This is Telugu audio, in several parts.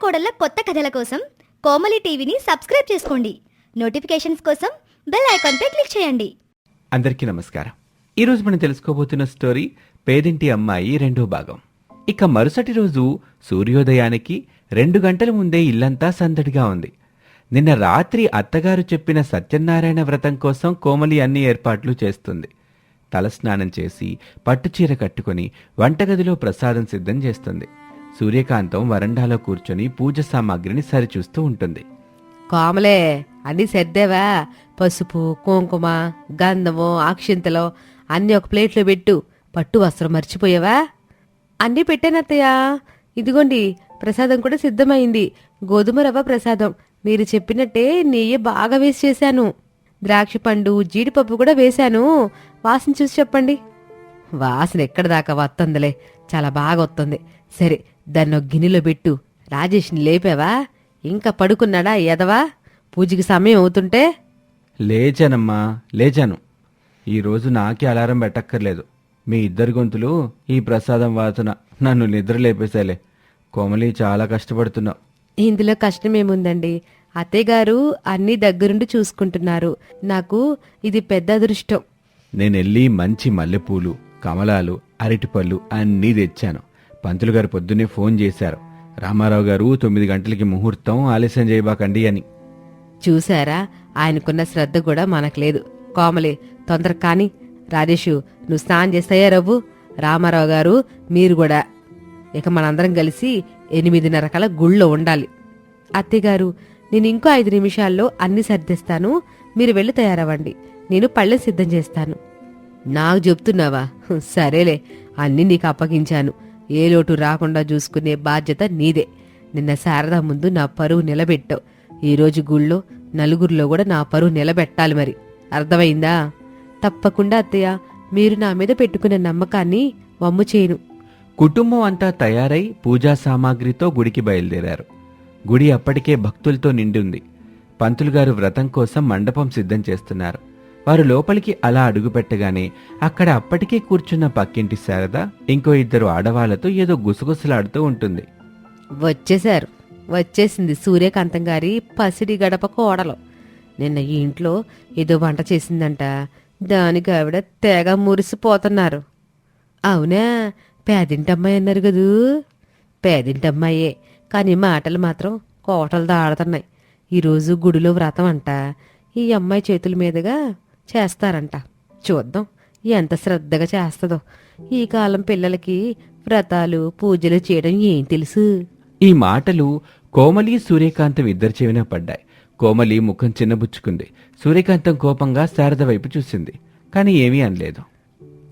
కోడళ్ళ కొత్త కథల కోసం కోమలి టీవీని సబ్స్క్రైబ్ చేసుకోండి. నోటిఫికేషన్స్ కోసం బెల్ ఐకాన్పై క్లిక్ చేయండి. అందరికీ నమస్కారం. ఈరోజు మనం తెలుసుకోబోతున్న స్టోరీ పేదింటి అమ్మాయి 2వ భాగం. ఇక మరుసటి రోజు సూర్యోదయానికి 2 గంటల ముందే ఇల్లంతా సందడిగా ఉంది. నిన్న రాత్రి అత్తగారు చెప్పిన సత్యనారాయణ వ్రతం కోసం కోమలి అన్ని ఏర్పాట్లు చేస్తుంది. తలస్నానం చేసి పట్టుచీర కట్టుకుని వంటగదిలో ప్రసాదం సిద్ధం చేస్తుంది. సూర్యకాంతం వరండాలో కూర్చొని పూజ సామాగ్రిని సరిచూస్తూ ఉంటుంది. కోమలే, అన్నీ సర్దేవా? పసుపు, కుంకుమ, గంధము, అక్షింతలు అన్నీ ఒక ప్లేట్లో పెట్టు. పట్టు వస్త్రం మర్చిపోయావా? అన్నీ పెట్టానత్తయ్యా. ఇదిగోండి, ప్రసాదం కూడా సిద్ధమైంది. గోధుమ రవ్వ ప్రసాదం. మీరు చెప్పినట్టే నెయ్యి బాగా వేసి చేశాను. ద్రాక్ష పండు, జీడిపప్పు కూడా వేశాను. వాసన చూసి చెప్పండి. వాసన ఎక్కడి దాకా వస్తుందిలే, చాలా బాగా వస్తుంది. సరే, దాన్ని ఒక గిన్నెలో పెట్టు. రాజేష్ని లేపావా? ఇంకా పడుకున్నాడా ఎదవా? పూజకి సమయం అవుతుంటే. లేచానమ్మా, లేచాను. ఈరోజు నాకే అలారం పెట్టక్కర్లేదు. మీ ఇద్దరి గొంతులు ఈ ప్రసాదం వాసన నన్ను నిద్ర లేపేశాలే. కోమలి, చాలా కష్టపడుతున్నావు. ఇందులో కష్టమేముందండి? అత్తయ్యగారు అన్నీ దగ్గరుండి చూసుకుంటున్నారు. నాకు ఇది పెద్ద అదృష్టం. నేనెళ్ళి మంచి మల్లెపూలు, కమలాలు, అరటిపళ్ళు అన్నీ తెచ్చాను. పంతులు గారు పొద్దున్నే ఫోన్ చేశారు. రామారావు గారు 9 గంటలకి ముహూర్తం, ఆలస్యం చేయబాకండి అని. చూశారా, ఆయనకున్న శ్రద్ధ కూడా మనకు లేదు. కోమలి, తొందర కాని. రాజేషు, నువ్వు స్నానం చేస్తాయా రవ్వు? రామారావు గారు మీరు కూడా. ఇక మనందరం కలిసి 8:30 కల్లా గుళ్ళో ఉండాలి. అత్తయ్యగారు, నేను ఇంకో 5 నిమిషాల్లో అన్ని సర్దిస్తాను. మీరు వెళ్ళి తయారవ్వండి. నేను పళ్ళెం సిద్ధం చేస్తాను. నాకు చెప్తున్నావా? సరేలే, అన్నీ నీకు అప్పగించాను. ఏ లోటు రాకుండా చూసుకునే బాధ్యత నీదే. నిన్న శారదా ముందు నా పరువు నిలబెట్టావు. ఈరోజు గుళ్ళో నలుగురిలో కూడా నా పరువు నిలబెట్టాలి. మరి అర్థమైందా? తప్పకుండా అత్తయ్య. మీరు నా మీద పెట్టుకున్న నమ్మకాన్ని వమ్ము చేయను. కుటుంబం అంతా తయారై పూజా సామాగ్రితో గుడికి బయలుదేరారు. గుడి అప్పటికే భక్తులతో నిండింది. పంతులుగారు వ్రతం కోసం మండపం సిద్ధం చేస్తున్నారు. వారు లోపలికి అలా అడుగుపెట్టగానే అక్కడ అప్పటికే కూర్చున్న పక్కింటి శారద ఇంకో 2 ఆడవాళ్లతో ఏదో గుసగుసలాడుతూ ఉంటుంది. వచ్చేసింది సూర్యకాంతం గారి పసిడి గడప కోడలు. నిన్న ఈ ఇంట్లో ఏదో వంట చేసిందంట. దానికి ఆవిడ తెగ మురిసిపోతున్నారు. అవునా? పేదింటమ్మాయి అన్నారు కదూ? పేదింటమ్మాయే, కానీ మాటలు మాత్రం కోటలు దాడుతున్నాయి. ఈరోజు గుడిలో వ్రతం అంట. ఈ అమ్మాయి చేతుల మీదుగా చేస్తారంట. చూద్దాం ఎంత శ్రద్ధగా చేస్తుందో. ఈ కాలం పిల్లలకి వ్రతాలు పూజలు చేయడం ఏం తెలుసు? ఈ మాటలు కోమలి, సూర్యకాంతం ఇద్దరి చెవిన పడ్డాయి. కోమలి ముఖం చిన్నబుచ్చుకుంది. సూర్యకాంతం కోపంగా శారద వైపు చూసింది, కానీ ఏమీ అనలేదు.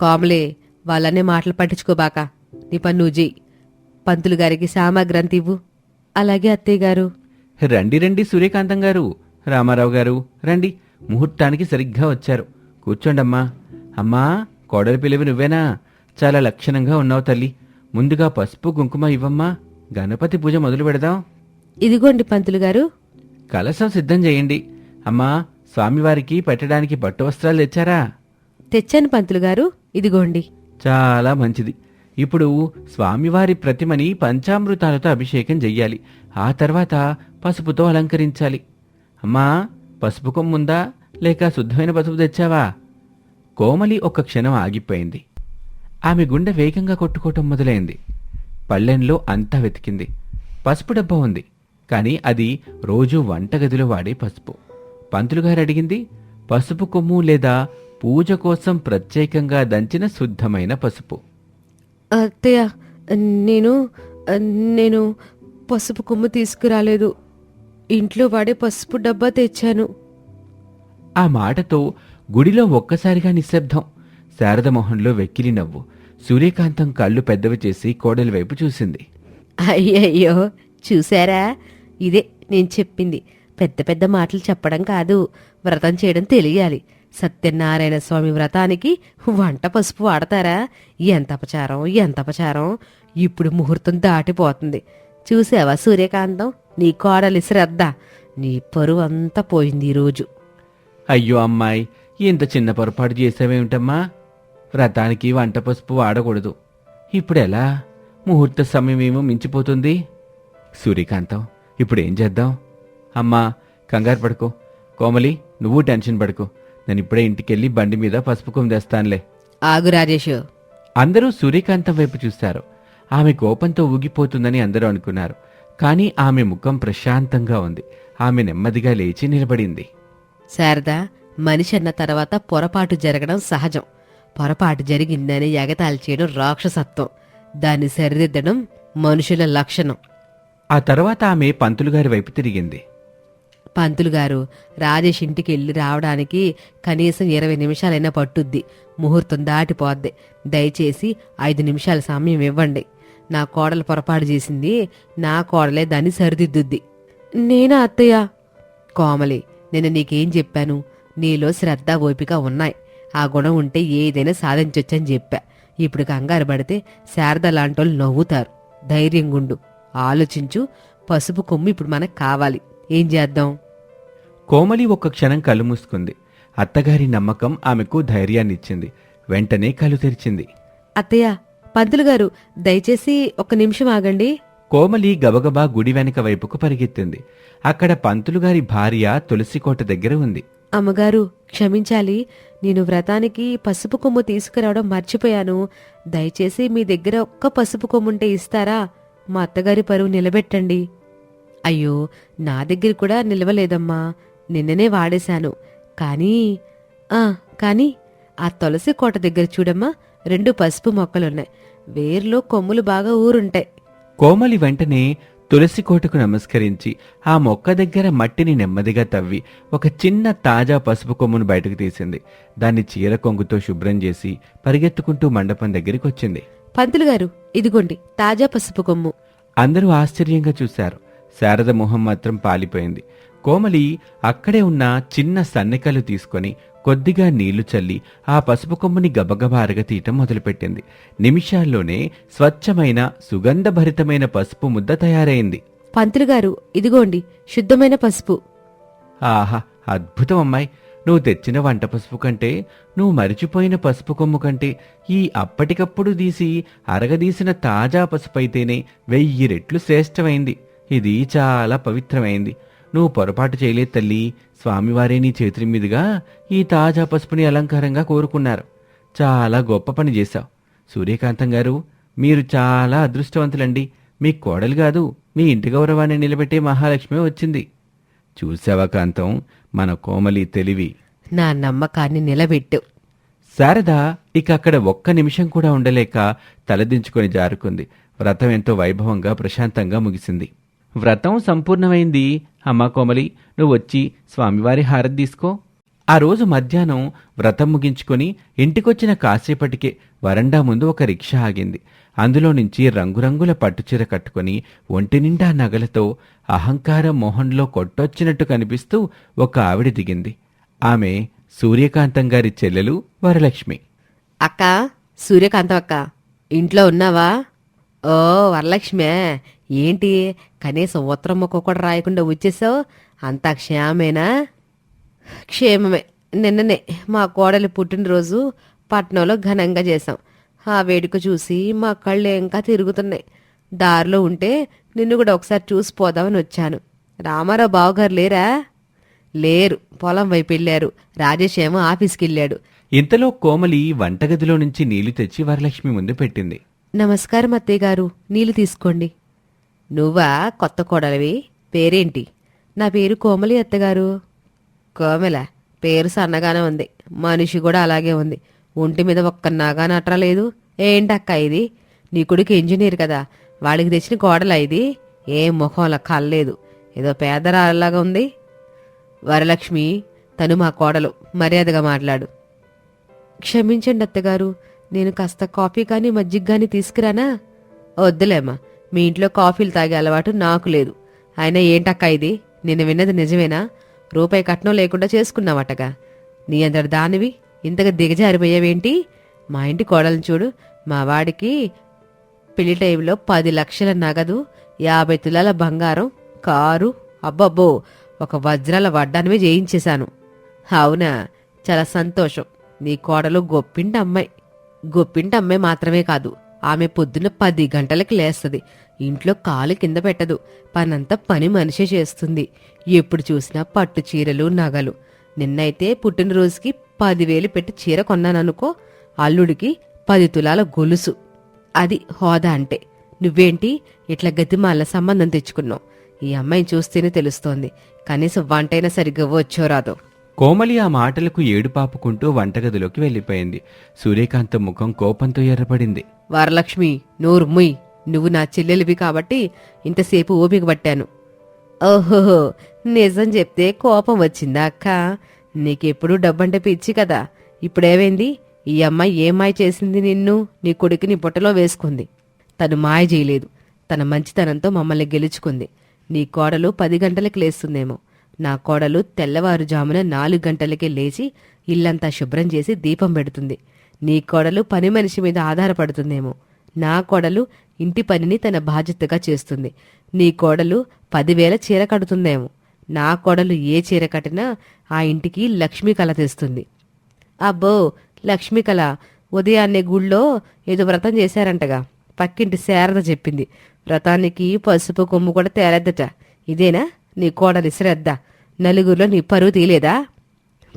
కోమలే, వాళ్ళనే మాటలు పట్టించుకోబాక. నీ పని నువ్వు చెయ్యి. పంతులు గారికి సామాగ్రి అంత ఇవ్వు. అలాగే అత్తయ్య గారు. రండి రండి సూర్యకాంతం గారు, రామారావు గారు రండి. ముహూర్తానికి సరిగ్గా వచ్చారు. కూర్చోండమ్మా. అమ్మా, కోడలి పిలివి నువ్వేనా? చాలా లక్షణంగా ఉన్నావు తల్లి. ముందుగా పసుపు కుంకుమ ఇవ్వమ్మా. గణపతి పూజ మొదలు పెడదాం. ఇదిగోండి పంతులు గారు. కలశం సిద్ధం చేయండి. అమ్మా, స్వామివారికి పెట్టడానికి పట్టు వస్త్రాలు తెచ్చారా? తెచ్చాను పంతులు గారు, ఇదిగోండి. చాలా మంచిది. ఇప్పుడు స్వామివారి ప్రతిమని పంచామృతాలతో అభిషేకం చెయ్యాలి. ఆ తర్వాత పసుపుతో అలంకరించాలి. అమ్మా, పసుపు కొమ్ముందా లేక శుద్ధమైన పసుపు తెచ్చావా? కోమలి ఒక్క క్షణం ఆగిపోయింది. ఆమె గుండె వేగంగా కొట్టుకోవటం మొదలైంది. పళ్ళెంలో అంతా వెతికింది. పసుపు డబ్బా ఉంది, కానీ అది రోజూ వంటగదిలో వాడే పసుపు. పంతులుగారు అడిగింది పసుపు కొమ్ము లేదా పూజ కోసం ప్రత్యేకంగా దంచిన శుద్ధమైన పసుపు. అత్తయ్య, నేను పసుపు కొమ్ము తీసుకురాలేదు. ఇంట్లో వాడే పసుపు డబ్బా తెచ్చాను. ఆ మాటతో గుడిలో ఒక్కసారిగా నిశ్శబ్దం. శారద మొహంలో వెక్కిలి నవ్వు. సూర్యకాంతం కళ్ళు పెద్దవి చేసి కోడలి వైపు చూసింది. అయ్యయ్యో, చూశారా? ఇదే నేను చెప్పింది. పెద్ద పెద్ద మాటలు చెప్పడం కాదు, వ్రతం చేయడం తెలియాలి. సత్యనారాయణ స్వామి వ్రతానికి వంట పసుపు వాడతారా? ఎంత అపచారం. ఇప్పుడు ముహూర్తం దాటిపోతుంది. చూసావా సూర్యకాంతం, నీ కోడలి శ్రద్ధ. నీ పరువు అంతా పోయింది ఈరోజు. అయ్యో అమ్మాయి, ఇంత చిన్న పొరపాటు చేసావేమిటమ్మా? వ్రతానికి వంట పసుపు వాడకూడదు. ఇప్పుడెలా? ముహూర్త సమయమేమో మించిపోతుంది. సూర్యకాంతం ఇప్పుడేం చేద్దాం? అమ్మా కంగారు పడుకో. కోమలి నువ్వు టెన్షన్ పడుకో. నేను ఇప్పుడే ఇంటికెళ్ళి బండి మీద పసుపు కొమ్ము తెస్తానులే. ఆగు రాజేషు. అందరూ సూర్యకాంతం వైపు చూశారు. ఆమె కోపంతో ఊగిపోతుందని అందరూ అనుకున్నారు. కానీ ఆమె ముఖం ప్రశాంతంగా ఉంది. ఆమె నెమ్మదిగా లేచి నిలబడింది. శారదా, మనిషి అన్న తర్వాత పొరపాటు జరగడం సహజం. పొరపాటు జరిగిందని ఎగతాళి చేయడం రాక్షసత్వం. దాన్ని సరిదిద్దడం మనుషుల లక్షణం. ఆ తర్వాత ఆమె పంతులుగారి వైపు తిరిగింది. పంతులుగారు, రాజేష్ ఇంటికి వెళ్ళి రావడానికి కనీసం 20 నిమిషాలైనా పట్టుద్ది. ముహూర్తం దాటిపోద్ది. దయచేసి 5 నిమిషాల సమయం ఇవ్వండి. నా కోడలు పొరపాటు చేసింది. నా కోడలే దాన్ని సరిదిద్దుద్ది. నేనా అత్తయ్య? కోమలి, నేను నీకేం చెప్పాను? నీలో శ్రద్ధ ఓపిక ఉన్నాయి. ఆ గుణం ఉంటే ఏదైనా సాధించొచ్చని చెప్పా. ఇప్పుడు కంగారు పడితే శారద లాంటోళ్ళు నవ్వుతారు. ధైర్యంగుండు. ఆలోచించు. పసుపు కొమ్ము ఇప్పుడు మనకు కావాలి. ఏం చేద్దాం? కోమలి ఒక్క క్షణం కళ్ళు మూసుకుంది. అత్తగారి నమ్మకం ఆమెకు ధైర్యాన్నిచ్చింది. వెంటనే కళ్ళు తెరిచింది. అత్తయ్య, పంతులుగారు, దయచేసి 1 నిమిషం ఆగండి. కోమలి గబగబా గుడి వెనక వైపుకు పరిగెత్తింది. అక్కడ పంతులుగారి భార్య తులసికోట దగ్గర ఉంది. అమ్మగారు, క్షమించాలి. నేను వ్రతానికి పసుపు కొమ్ము తీసుకురావడం మర్చిపోయాను. దయచేసి మీ దగ్గర ఒక్క పసుపు కొమ్ముంటే ఇస్తారా? మా అత్తగారి పరువు నిలబెట్టండి. అయ్యో, నా దగ్గర కూడా నిలవలేదమ్మా. నిన్ననే వాడేశాను. కానీ ఆ తులసి కోట దగ్గర చూడమ్మా, 2 పసుపు మొక్కలున్నాయి. వేర్లో కొమ్ములు బాగా ఊరుంటాయి. కోమలి వెంటనే తులసికోటకు నమస్కరించి ఆ మొక్క దగ్గర మట్టిని నెమ్మదిగా తవ్వి ఒక చిన్న తాజా పసుపు కొమ్మును బయటకు తీసింది. దాన్ని చీర కొంగుతో శుభ్రం చేసి పరిగెత్తుకుంటూ మండపం దగ్గరికి వచ్చింది. పంతులుగారు, ఇదిగోండి తాజా పసుపు కొమ్ము. అందరూ ఆశ్చర్యంగా చూశారు. శారద మొహం మాత్రం పాలిపోయింది. కోమలి అక్కడే ఉన్న చిన్న సన్నెకలు తీసుకొని కొద్దిగా నీళ్లు చల్లి ఆ పసుపు కొమ్ముని గబగబా అరగతీయటం మొదలుపెట్టింది. నిమిషాల్లోనే స్వచ్ఛమైన సుగంధభరితమైన పసుపు ముద్ద తయారైంది. పంతులుగారు, ఇదిగోండి శుద్ధమైన పసుపు. ఆహా, అద్భుతం అమ్మాయి. నువ్వు తెచ్చిన వంట పసుపు కంటే, నువ్వు మరిచిపోయిన పసుపు కొమ్ము కంటే ఈ అప్పటికప్పుడు తీసి అరగదీసిన తాజా పసుపు అయితేనే 1000 రెట్లు శ్రేష్టమైంది. ఇది చాలా పవిత్రమైంది. నువ్వు పొరపాటు చేయలేదు తల్లి. స్వామివారే నీ చేతుల మీదుగా ఈ తాజా పసుపుని అలంకారంగా కోరుకున్నారు. చాలా గొప్ప పని చేశావు. సూర్యకాంతం గారు, మీరు చాలా అదృష్టవంతులండి. మీ కోడలు కాదు, మీ ఇంటి గౌరవాన్ని నిలబెట్టే మహాలక్ష్మి వచ్చింది. చూసావా కాంతం, మన కోమలి తెలివి. నా నమ్మకాన్ని నిలబెట్టు. శారద ఇక అక్కడ ఒక్క నిమిషం కూడా ఉండలేక తలదించుకొని జారుకుంది. వ్రతం ఎంతో వైభవంగా ప్రశాంతంగా ముగిసింది. వ్రతం సంపూర్ణమైంది. అమ్మా కోమలి, నువ్వు వచ్చి స్వామివారి హారతి తీసుకో. ఆ రోజు మధ్యాహ్నం వ్రతం ముగించుకొని ఇంటికొచ్చిన కాసేపటికే వరండా ముందు ఒక రిక్షా ఆగింది. అందులో నుంచి రంగురంగుల పట్టుచీర కట్టుకుని ఒంటి నిండా నగలతో అహంకార మోహంలో కొట్టొచ్చినట్టు కనిపిస్తూ ఒక ఆవిడ దిగింది. ఆమె సూర్యకాంతం గారి చెల్లెలు వరలక్ష్మి. అక్క, సూర్యకాంతం అక్క, ఇంట్లో ఉన్నావా? ఓ వరలక్ష్మే, ఏంటి కనీసం ఉత్తరం మొక్క కూడా రాయకుండా వచ్చేసావు? అంతా క్షేమమేనా? క్షేమమే. నిన్ననే మా కోడలి పుట్టినరోజు పట్నంలో ఘనంగా చేశాం. ఆ వేడుక చూసి మా కళ్ళు ఇంకా తిరుగుతున్నాయి. దారిలో ఉంటే నిన్ను కూడా ఒకసారి చూసిపోదామని వచ్చాను. రామారావు బావగారు లేరా? లేరు, పొలం వైపు వెళ్ళారు. రాజేష్ ఏమో ఆఫీస్కి వెళ్ళాడు. ఇంతలో కోమలి వంటగదిలో నుంచి నీళ్లు తెచ్చి వరలక్ష్మి ముందు పెట్టింది. నమస్కారం అత్తయ్య గారు, నీళ్లు తీసుకోండి. నువ్వా కొత్త కోడలివి? పేరేంటి? నా పేరు కోమలి అత్తగారు. కోమల పేరు సన్నగానే ఉంది, మనిషి కూడా అలాగే ఉంది. ఒంటి మీద ఒక్క నాగా నట్రలేదు. ఏంటక్క ఇది? నీ కొడుకు ఇంజనీర్ కదా, వాడికి తెచ్చిన కోడలా ఇది? ఏం ముఖంలా కల్లేదు, ఏదో పేదరాలాగా ఉంది. వరలక్ష్మి, తను మా కోడలు, మర్యాదగా మాట్లాడు. క్షమించండి అత్తగారు, నేను కాస్త కాఫీ కానీ మజ్జిగ కానీ తీసుకురానా? వద్దులేమ్మా, మీ ఇంట్లో కాఫీలు తాగే అలవాటు నాకు లేదు. అయినా ఏంటక్క ఇది? నేను విన్నది నిజమేనా? రూపాయి కట్నం లేకుండా చేసుకున్నావటగా. నీ అందరు దానివి ఇంతగా దిగజారిపోయావేంటి? మా ఇంటి కోడలను చూడు. మా వాడికి పెళ్లి టైంలో 10 లక్షల నగదు, 50 తులాల బంగారం, కారు, అబ్బబ్బో, ఒక వజ్రాల వడ్డానమే చేయించేశాను. అవునా, చాలా సంతోషం. నీ కోడలు గొప్పింటి అమ్మాయి. గొప్పింటి అమ్మాయి మాత్రమే కాదు, ఆమె పొద్దున 10 గంటలకి లేస్తది. ఇంట్లో కాలు కింద పెట్టదు. పనంతా పని మనిషే చేస్తుంది. ఎప్పుడు చూసినా పట్టు చీరలు, నగలు. నిన్నైతే పుట్టినరోజుకి 10,000 పెట్టి చీర కొన్నాననుకో. అల్లుడికి 10 తులాల గొలుసు. అది హోదా అంటే. నువ్వేంటి ఇట్లా గతిమాల సంబంధం తెచ్చుకున్నావు? ఈ అమ్మాయిని చూస్తేనే తెలుస్తోంది. కనీసం వంటైనా సరిగ్గా వచ్చో రాదో. కోమలి ఆ మాటలకు ఏడుపాపుకుంటూ వంటగదిలోకి వెళ్ళిపోయింది. సూర్యకాంతం ముఖం కోపంతో ఎర్రపడింది. వరలక్ష్మి, నోరు ముయ్. నువ్వు నా చెల్లెలివి కాబట్టి ఇంతసేపు ఓపిక పట్టాను. ఓహోహో, నిజం చెప్తే కోపం వచ్చిందా అక్క? నీకెప్పుడు డబ్బంటే పిచ్చి కదా. ఇప్పుడేమైంది? ఈ అమ్మాయి ఏం మాయ చేసింది? నిన్ను, నీ కొడుకుని బుట్టలో వేసుకుంది. తను మాయ చేయలేదు. తన మంచితనంతో మమ్మల్ని గెలుచుకుంది. నీ కోడలు 10 గంటలకు లేస్తుందేమో. నా కోడలు తెల్లవారుజామున 4 గంటలకే లేచి ఇల్లంతా శుభ్రం చేసి దీపం పెడుతుంది. నీ కోడలు పని మనిషి మీద ఆధారపడుతుందేమో. నా కోడలు ఇంటి పనిని తన బాధ్యతగా చేస్తుంది. నీ కోడలు 10,000 చీర కడుతుందేమో. నా కోడలు ఏ చీర కట్టినా ఆ ఇంటికి లక్ష్మీ కళ తెస్తుంది. అబ్బో, లక్ష్మీ కళ! ఉదయాన్నే గుళ్ళో ఏదో వ్రతం చేశారంటగా. పక్కింటి శారద చెప్పింది. వ్రతానికి పసుపు కొమ్ము కూడా తేలేద్దట. ఇదేనా నీ కోడలి శ్రద్ధ? నలుగురిలో నీ పరువు తీయలేదా?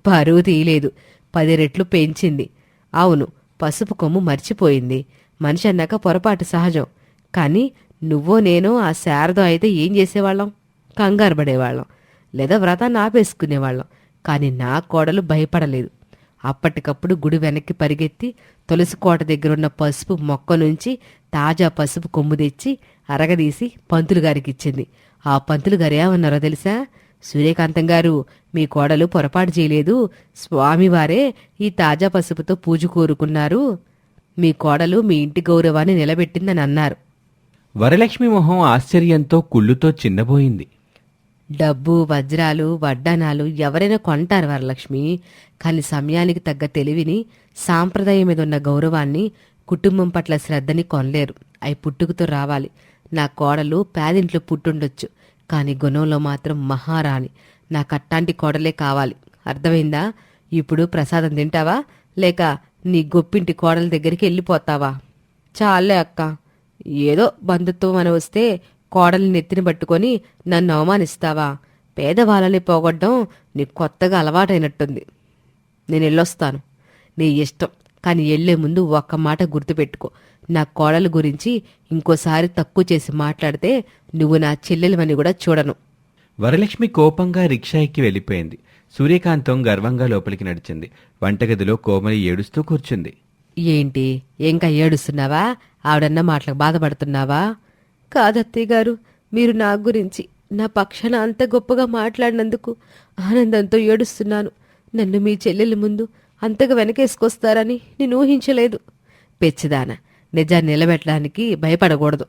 పరువు తీయలేదు, 10 రెట్లు పెంచింది. అవును, పసుపు కొమ్ము మర్చిపోయింది. మనిషి అన్నాక పొరపాటు సహజం. కానీ నువ్వో నేనో ఆ శారద అయితే ఏం చేసేవాళ్ళం? కంగారు పడేవాళ్ళం, లేదా వ్రతాన్ని ఆపేసుకునేవాళ్ళం. కానీ నా కోడలు భయపడలేదు. అప్పటికప్పుడు గుడి వెనక్కి పరిగెత్తి తులసి కోట దగ్గరున్న పసుపు మొక్క నుంచి తాజా పసుపు కొమ్ము తెచ్చి అరగదీసి పంతులు గారికిచ్చింది. ఆ పంతులు గారు ఏమన్నారో తెలుసా? సూర్యకాంతం గారు, మీ కోడలు పొరపాటు చేయలేదు. స్వామివారే ఈ తాజా పసుపుతో పూజ కోరుకున్నారు. మీ కోడలు మీ ఇంటి గౌరవాన్ని నిలబెట్టిందని అన్నారు. వరలక్ష్మి మొహం ఆశ్చర్యంతో కుళ్ళుతో చిన్నబోయింది. డబ్బు, వజ్రాలు, వడ్డానాలు ఎవరైనా కొంటారు వరలక్ష్మి. కాని సమయానికి తగ్గ తెలివిని, సాంప్రదాయం మీద ఉన్న గౌరవాన్ని, కుటుంబం పట్ల శ్రద్ధని కొనలేరు. అవి పుట్టుకతో రావాలి. నా కోడలు పేదింట్లో పుట్టుండొచ్చు, కాని గుణంలో మాత్రం మహారాణి. నాకట్టాంటి కోడలే కావాలి. అర్థమైందా? ఇప్పుడు ప్రసాదం తింటావా, లేక నీ గొప్పింటి కోడల దగ్గరికి వెళ్ళిపోతావా? చాలే అక్క, ఏదో బంధుత్వం అని వస్తే కోడల్ని నెత్తిని పట్టుకొని నన్ను అవమానిస్తావా? పేదవాళ్ళని పోగొట్టడం నీకు కొత్తగా అలవాటైనట్టుంది. నేను వెళ్ళొస్తాను, నీ ఇష్టం. కాని వెళ్లే ముందు ఒక్క మాట గుర్తుపెట్టుకో. నా కోడల గురించి ఇంకోసారి తక్కువ చేసి మాట్లాడితే నువ్వు నా చెల్లెలివని కూడా చూడను. వరలక్ష్మి కోపంగా రిక్షా ఎక్కి వెళ్ళిపోయింది. సూర్యకాంతం గర్వంగా లోపలికి నడిచింది. వంటగదిలో కోమలి ఏడుస్తూ కూర్చుంది. ఏంటి, ఇంకా ఏడుస్తున్నావా? ఆవిడన్న మాటలకు బాధపడుతున్నావా? కాదత్తయ్య గారు, మీరు నా గురించి, నా పక్షాన అంత గొప్పగా మాట్లాడినందుకు ఆనందంతో ఏడుస్తున్నాను. నన్ను మీ చెల్లెలి ముందు అంతగా వెనకేసుకొస్తారని నేను ఊహించలేదు. పెచ్చిదాన, నిజాన్ని నిలబెట్టడానికి భయపడకూడదు.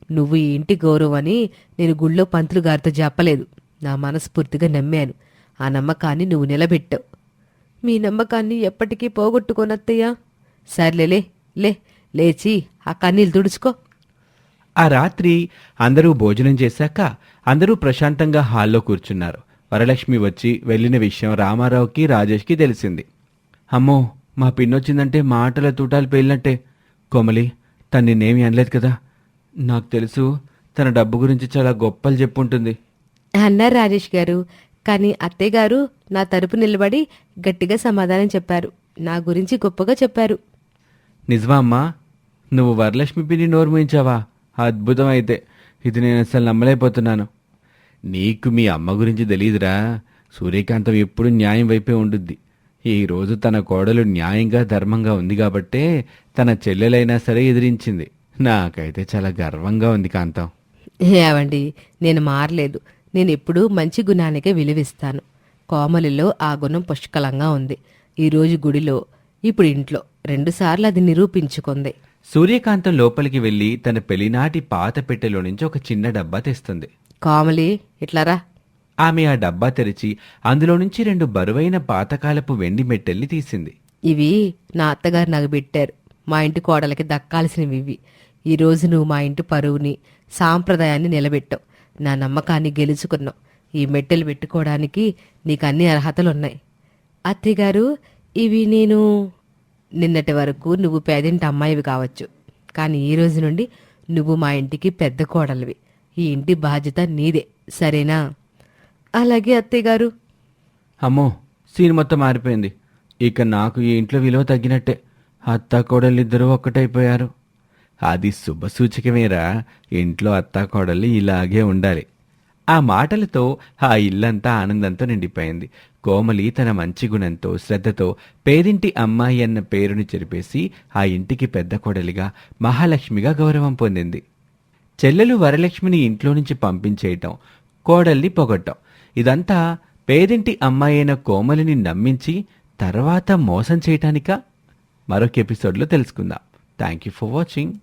నువ్వు ఈ ఇంటి గౌరవని నేను గుళ్ళో పంతులు గారితో చెప్పలేదు. నా మనస్ఫూర్తిగా నమ్మాను. ఆ నమ్మకాన్ని నువ్వు నిలబెట్టావు. మీ నమ్మకాన్ని ఎప్పటికీ పోగొట్టుకోనత్తయ్యా. సర్లేలే, లేచి ఆ కన్నీళ్ళు తుడుచుకో. ఆ రాత్రి అందరూ భోజనం చేశాక అందరూ ప్రశాంతంగా హాల్లో కూర్చున్నారు. వరలక్ష్మి వచ్చి వెళ్ళిన విషయం రామారావుకి, రాజేష్కి తెలిసింది. అమ్మో, మా పిన్నొచ్చిందంటే మాటల తూటాలు పేలినట్టే. కోమలి, తను నిన్నేమీ అనలేదు కదా? నాకు తెలుసు, తన డబ్బు గురించి చాలా గొప్పలు చెప్పుంటుంది అన్నారు రాజేష్ గారు. కానీ అత్తయ్య గారు నా తరపు నిలబడి గట్టిగా సమాధానం చెప్పారు. నా గురించి గొప్పగా చెప్పారు. నిజమా అమ్మా? నువ్వు వరలక్ష్మి పిన్ని నోరు మూయించావా? అద్భుతం. అయితే ఇది నేను అసలు నమ్మలేకపోతున్నాను. నీకు మీ అమ్మ గురించి తెలీదురా. సూర్యకాంతం ఎప్పుడు న్యాయం వైపే ఉండుద్ది. ఈరోజు తన కోడలు న్యాయంగా, ధర్మంగా ఉంది కాబట్టే తన చెల్లెలైనా సరే ఎదిరించింది. నాకైతే చాలా గర్వంగా ఉంది కాంతం. ఏవండి, నేను మారలేదు. నేను ఎప్పుడూ మంచి గుణానికే విలువిస్తాను. కోమలిలో ఆ గుణం పుష్కలంగా ఉంది. ఈరోజు గుడిలో, ఇప్పుడు ఇంట్లో 2 సార్లు అది నిరూపించుకుంది. సూర్యకాంతం లోపలికి వెళ్లి తన పెళ్లినాటి పాత పెట్టెలో నుంచి ఒక చిన్న డబ్బా తెస్తుంది. కోమలి, ఇట్లారా. ఆమె ఆ డబ్బా తెరిచి అందులో నుంచి 2 బరువైన పాతకాలపు వెండి మెట్టెల్ని తీసింది. ఇవి నా అత్తగారు నాకు పెట్టారు. మా ఇంటి కోడలకి దక్కాల్సినవి ఇవి. ఈరోజు నువ్వు మా ఇంటి పరువుని, సాంప్రదాయాన్ని నిలబెట్టావు. నా నమ్మకాన్ని గెలుచుకున్నావు. ఈ మెట్టెలు పెట్టుకోవడానికి నీకు అన్ని అర్హతలున్నాయి. అత్తయ్యగారు, ఇవి నేను నిన్నటి వరకు నువ్వు పేదింటి అమ్మాయివి కావచ్చు, కానీ ఈ రోజు నుండి నువ్వు మా ఇంటికి పెద్ద కోడలివి. ఈ ఇంటి బాధ్యత నీదే, సరేనా? అలాగే అత్తయ్యగారు. అమ్మో, సీన్ మొత్తం మారిపోయింది. ఇక నాకు ఈ ఇంట్లో విలువ తగ్గినట్టే. అత్తా కోడళ్ళిద్దరూ ఒక్కటైపోయారు. అది శుభసూచకమేరా. ఇంట్లో అత్తా కోడళ్ళు ఇలాగే ఉండాలి. ఆ మాటలతో ఆ ఇల్లంతా ఆనందంతో నిండిపోయింది. కోమలి తన మంచి గుణంతో శ్రద్ధతో పేదింటి అమ్మాయి అన్న పేరుని చెరిపేసి ఆ ఇంటికి పెద్ద కోడలిగా మహాలక్ష్మిగా గౌరవం పొందింది. చెల్లెలు వరలక్ష్మిని ఇంట్లో నుంచి పంపించేయటం, కోడల్ని పొగట్టం, ఇదంతా పేదింటి అమ్మాయి అయిన కోమలిని నమ్మించి తర్వాత మోసం చేయటానికా? మరొక ఎపిసోడ్లో తెలుసుకుందాం. Thank you for watching.